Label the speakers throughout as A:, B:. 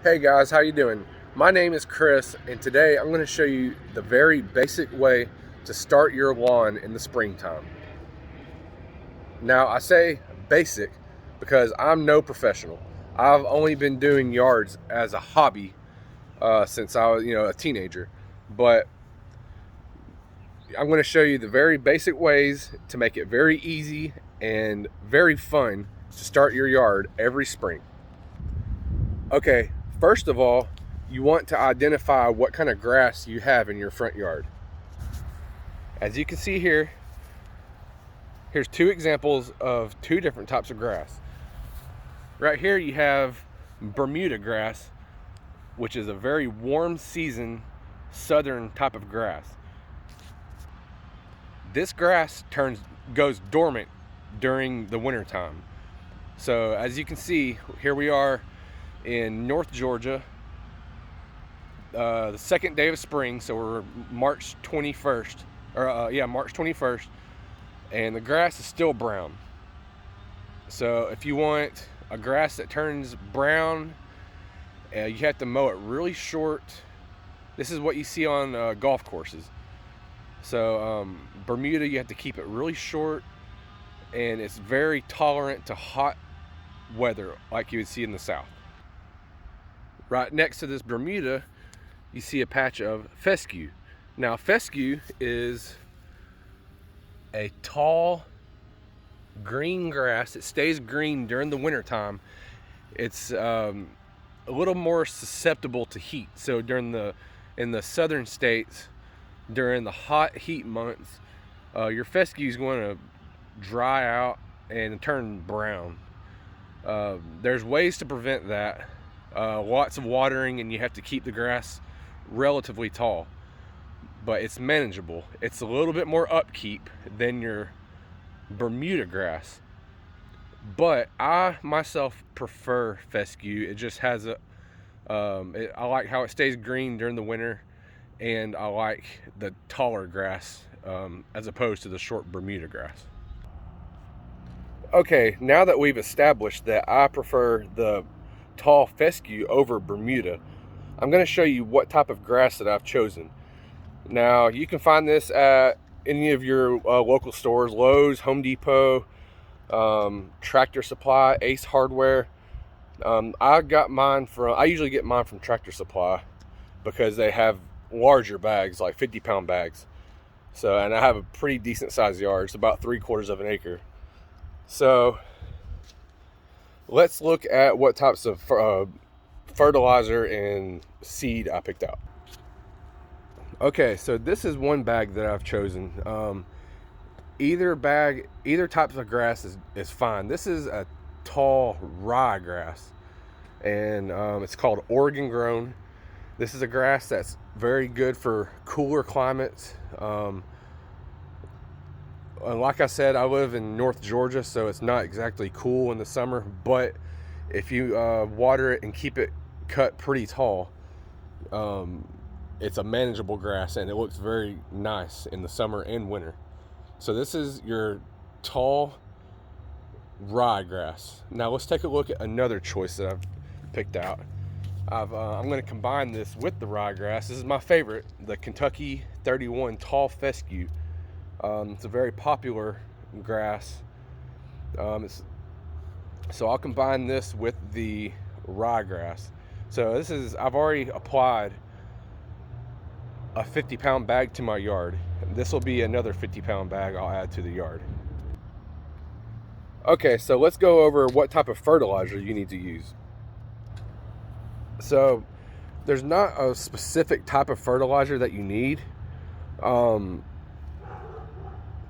A: Hey guys, how you doing? My name is Chris, and today I'm going to show you the very basic way to start your lawn in the springtime. Now, I say basic because I'm no professional. I've only been doing yards as a hobby since I was, a teenager. But I'm going to show you the very basic ways to make it very easy and very fun to start your yard every spring. Okay, first of all, you want to identify what kind of grass you have in your front yard. As you can see here, here's two examples of two different types of grass. Right here you have Bermuda grass, which is a very warm season southern type of grass. This grass goes dormant during the winter time. So as you can see, here we are in North Georgia, the second day of spring, so we're March 21st, March 21st, and the grass is still brown. So if you want a grass that turns brown, you have to mow it really short. This is what you see on golf courses. So Bermuda, you have to keep it really short, and it's very tolerant to hot weather like you would see in the south. Right next to this Bermuda, you see a patch of Fescue. Now, Fescue is a tall green grass. It stays green during the winter time. It's a little more susceptible to heat. So in the southern states, during the hot heat months, your fescue is going to dry out and turn brown. There's ways to prevent that. Lots of watering, and you have to keep the grass relatively tall, but it's manageable. It's a little bit more upkeep than your Bermuda grass, but I myself prefer fescue. It just has I like how it stays green during the winter, and I like the taller grass as opposed to the short Bermuda grass. Okay, now that we've established that I prefer the tall fescue over Bermuda, I'm going to show you what type of grass that I've chosen. Now, you can find this at any of your local stores: Lowe's, Home Depot, Tractor Supply, Ace Hardware. I usually get mine from Tractor Supply because they have larger bags, like 50-pound bags. So, and I have a pretty decent sized yard. It's about 3/4 of an acre. So let's look at what types of fertilizer and seed I picked out. Okay, so this is one bag that I've chosen. Either type of grass is fine. This is a tall rye grass, and it's called Oregon grown. This is a grass that's very good for cooler climates. Like I said, I live in North Georgia, so it's not exactly cool in the summer, but if you water it and keep it cut pretty tall, it's a manageable grass, and it looks very nice in the summer and winter. So this is your tall rye grass. Now let's take a look at another choice that I've picked out. I'm going to combine this with the ryegrass. This is my favorite, the Kentucky 31 tall fescue. It's a very popular grass. So I'll combine this with the ryegrass. So I've already applied a 50-pound bag to my yard. This will be another 50-pound bag I'll add to the yard. Okay, so let's go over what type of fertilizer you need to use. So there's not a specific type of fertilizer that you need.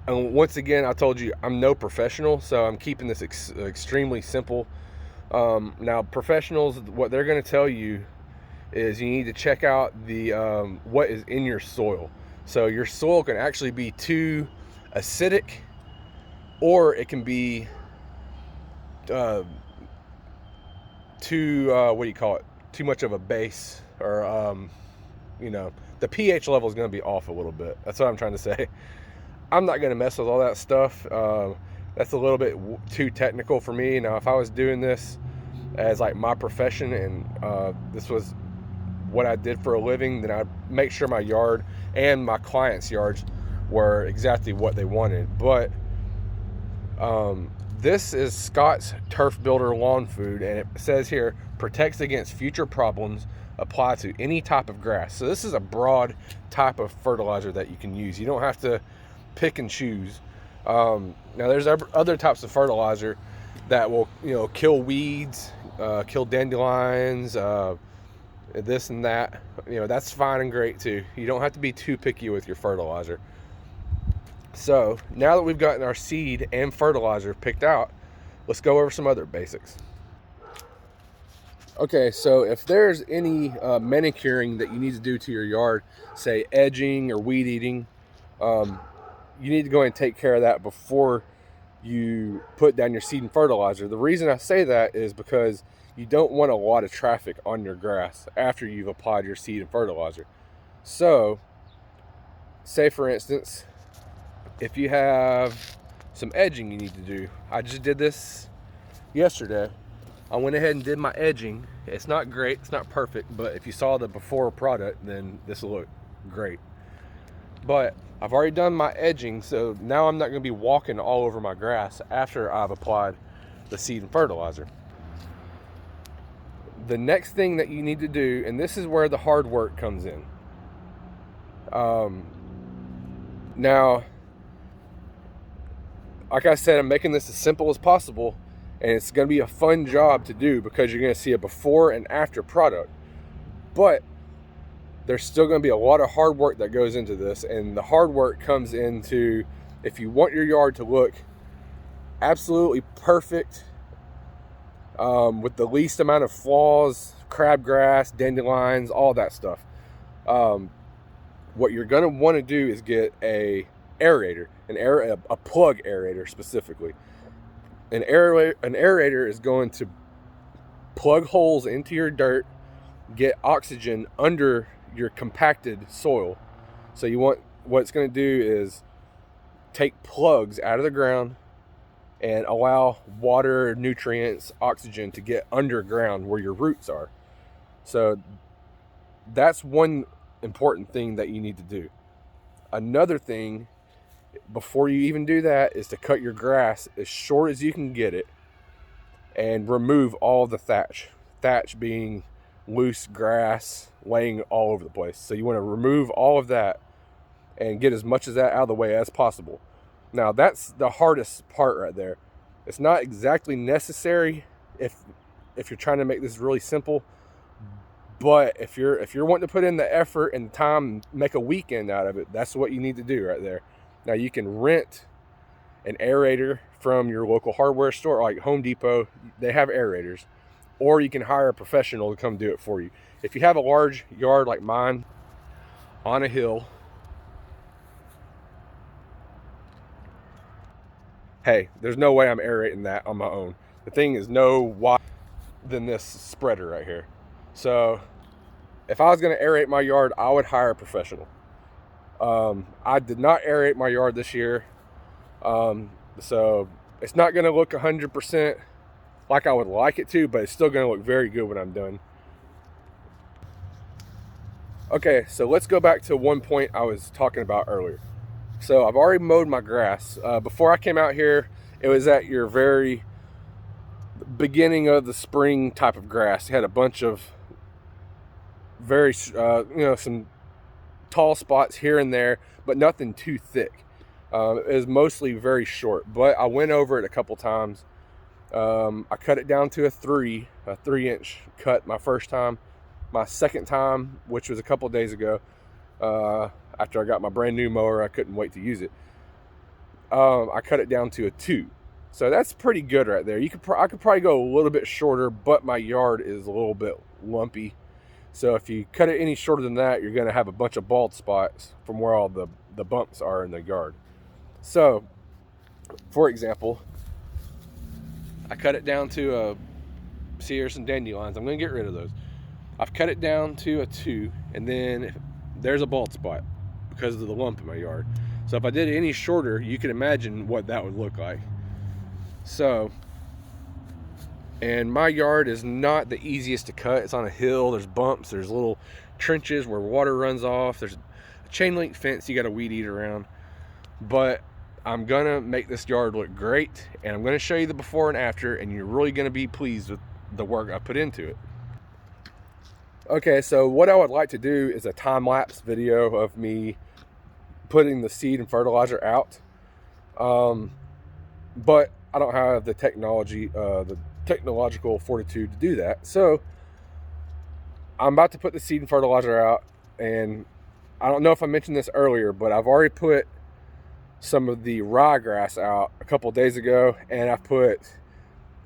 A: And once again, I told you I'm no professional, so I'm keeping this extremely simple. Now, professionals, what they're going to tell you is you need to check out the what is in your soil. So your soil can actually be too acidic, or it can be too much of a base, or the pH level is going to be off a little bit. That's what I'm trying to say. I'm not going to mess with all that stuff. That's a little bit too technical for me. Now, if I was doing this as like my profession, and this was what I did for a living, then I'd make sure my yard and my clients' yards were exactly what they wanted. But this is Scott's Turf Builder Lawn Food, and it says here, protects against future problems, apply to any type of grass. So this is a broad type of fertilizer that you can use. You don't have to pick and choose. Now there's other types of fertilizer that will, kill weeds, kill dandelions, this and that. That's fine and great too. You don't have to be too picky with your fertilizer. So now that we've gotten our seed and fertilizer picked out, let's go over some other basics. Okay, so if there's any manicuring that you need to do to your yard, say edging or weed eating, you need to go and take care of that before you put down your seed and fertilizer. The reason I say that is because you don't want a lot of traffic on your grass after you've applied your seed and fertilizer. So, say for instance, if you have some edging you need to do, I just did this yesterday. I went ahead and did my edging. It's not great, it's not perfect, but if you saw the before product, then this will look great. But I've already done my edging, so now I'm not going to be walking all over my grass after I've applied the seed and fertilizer. The next thing that you need to do, and this is where the hard work comes in. Now, like I said, I'm making this as simple as possible, and it's going to be a fun job to do because you're going to see a before and after product. But there's still going to be a lot of hard work that goes into this, and the hard work comes into, if you want your yard to look absolutely perfect, with the least amount of flaws, crabgrass, dandelions, all that stuff, what you're going to want to do is get a aerator, a plug aerator specifically. An aerator is going to plug holes into your dirt, get oxygen under your compacted soil. So what it's going to do is take plugs out of the ground and allow water, nutrients, oxygen to get underground where your roots are. So that's one important thing that you need to do. Another thing, before you even do that, is to cut your grass as short as you can get it and remove all the thatch. Thatch being loose grass laying all over the place. So you want to remove all of that and get as much of that out of the way as possible. Now that's the hardest part right there. It's not exactly necessary if you're trying to make this really simple, but if you're wanting to put in the effort and the time and make a weekend out of it, that's what you need to do right there. Now you can rent an aerator from your local hardware store, like Home Depot. They have aerators, or you can hire a professional to come do it for you. If you have a large yard like mine on a hill, hey, there's no way I'm aerating that on my own. The thing is no wider than this spreader right here. So if I was going to aerate my yard, I would hire a professional. I did not aerate my yard this year. So it's not going to look 100% like I would like it to, but it's still going to look very good when I'm done. Okay, so let's go back to one point I was talking about earlier. So I've already mowed my grass. Before I came out here, it was at your very beginning of the spring type of grass. You had a bunch of very, some tall spots here and there, but nothing too thick. It was mostly very short, but I went over it a couple times. I cut it down to a 3-inch cut my first time. My second time, which was a couple days ago, after I got my brand new mower, I couldn't wait to use it. I cut it down to a 2. So that's pretty good right there. I could probably go a little bit shorter, but my yard is a little bit lumpy. So if you cut it any shorter than that, you're going to have a bunch of bald spots from where all the bumps are in the yard. So, for example, I cut it down to here's some dandelions. I'm going to get rid of those. I've cut it down to a 2, and then there's a bald spot because of the lump in my yard. So if I did it any shorter, you can imagine what that would look like. So And my yard is not the easiest to cut. It's on a hill, there's bumps, there's little trenches where water runs off, there's a chain link fence you got to weed eat around. But I'm gonna make this yard look great, and I'm gonna show you the before and after, and you're really gonna be pleased with the work I put into it. Okay, so what I would like to do is a time-lapse video of me putting the seed and fertilizer out. But I don't have the technological fortitude to do that. So I'm about to put the seed and fertilizer out, and I don't know if I mentioned this earlier, but I've already put some of the ryegrass out a couple days ago, and I've put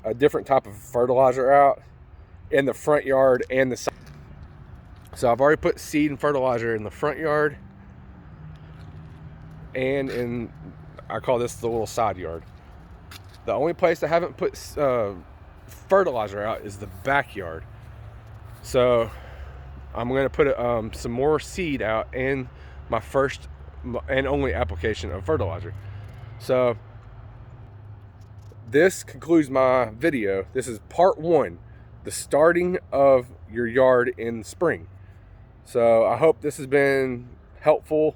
A: a different type of fertilizer out in the front yard and the side. So I've already put seed and fertilizer in the front yard and in, I call this the little side yard. The only place I haven't put fertilizer out is the backyard. So I'm going to put some more seed out in my first and only application of fertilizer. So this concludes my video. This is part 1, the starting of your yard in spring. So I hope this has been helpful.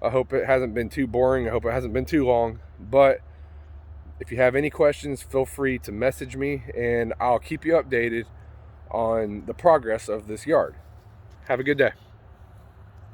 A: I hope it hasn't been too boring. I hope it hasn't been too long. But if you have any questions, feel free to message me, and I'll keep you updated on the progress of this yard. Have a good day.